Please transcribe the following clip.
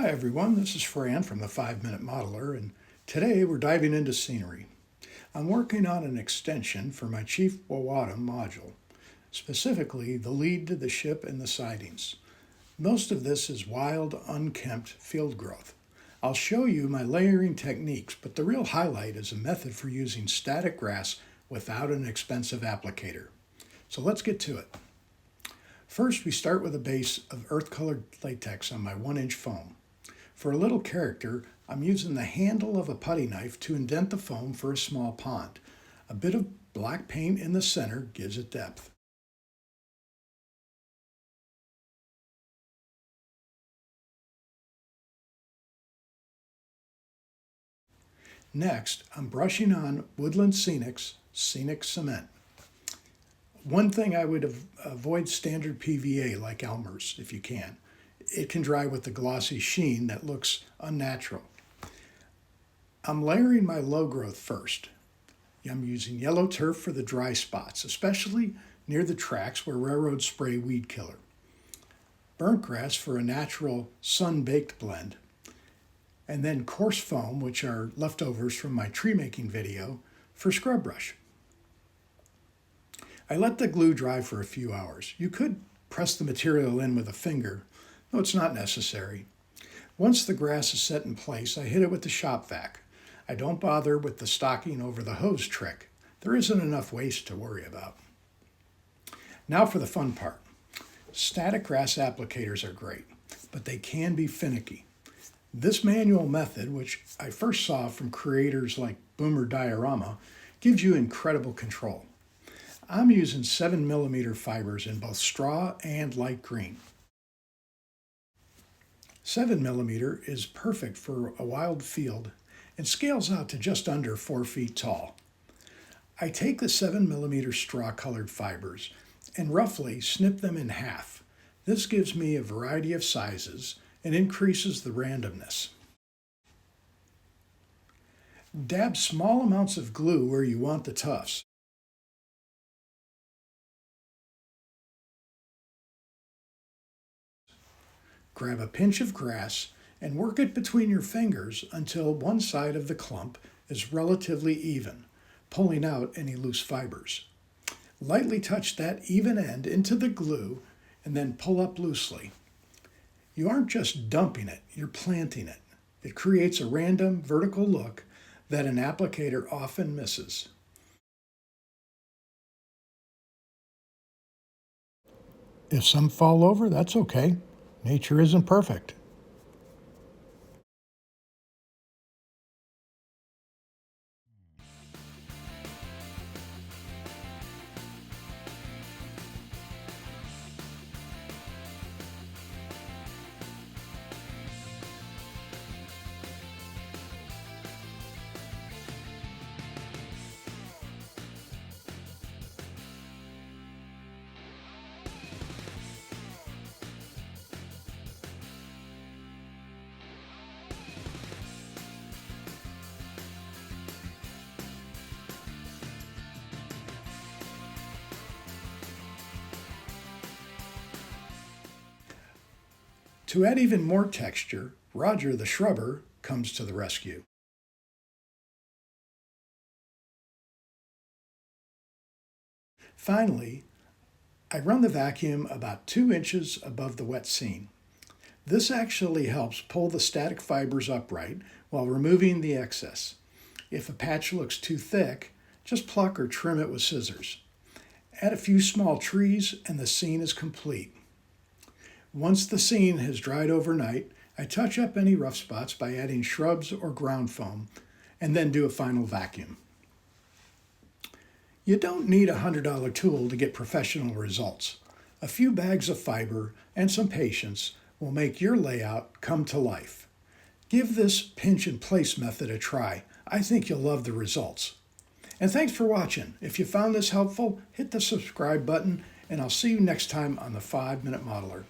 Hi everyone, this is Fran from the 5 Minute Modeler, and today we're diving into scenery. I'm working on an extension for my Chief Wawatam module, specifically the lead to the ship and the sidings. Most of this is wild, unkempt field growth. I'll show you my layering techniques, but the real highlight is a method for using static grass without an expensive applicator. So let's get to it. First, we start with a base of earth-colored latex on my 1-inch foam. For a little character, I'm using the handle of a putty knife to indent the foam for a small pond. A bit of black paint in the center gives it depth. Next, I'm brushing on Woodland Scenics Scenic cement. One thing I would avoid standard PVA like Elmer's if you can. It can dry with the glossy sheen that looks unnatural. I'm layering my low growth first. I'm using yellow turf for the dry spots, especially near the tracks where railroads spray weed killer. Burnt grass for a natural sun-baked blend. And then coarse foam, which are leftovers from my tree making video, for scrub brush. I let the glue dry for a few hours. You could press the material in with a finger. No, it's not necessary. Once the grass is set in place, I hit it with the shop vac. I don't bother with the stocking over the hose trick. There isn't enough waste to worry about. Now for the fun part. Static grass applicators are great, but they can be finicky. This manual method, which I first saw from creators like Boomer Diorama, gives you incredible control. I'm using 7mm fibers in both straw and light green. 7mm is perfect for a wild field and scales out to just under 4 feet tall. I take the 7mm straw-colored fibers and roughly snip them in half. This gives me a variety of sizes and increases the randomness. Dab small amounts of glue where you want the tufts. Grab a pinch of grass and work it between your fingers until one side of the clump is relatively even, pulling out any loose fibers. Lightly touch that even end into the glue and then pull up loosely. You aren't just dumping it, you're planting it. It creates a random vertical look that an applicator often misses. If some fall over, that's okay. Nature isn't perfect. To add even more texture, Roger the shrubber comes to the rescue. Finally, I run the vacuum about 2 inches above the wet scene. This actually helps pull the static fibers upright while removing the excess. If a patch looks too thick, just pluck or trim it with scissors. Add a few small trees and the scene is complete. Once the scene has dried overnight, I touch up any rough spots by adding shrubs or ground foam, and then do a final vacuum. You don't need a $100 tool to get professional results. A few bags of fiber and some patience will make your layout come to life. Give this pinch and place method a try. I think you'll love the results. And thanks for watching. If you found this helpful, hit the subscribe button, and I'll see you next time on the 5 Minute Modeler.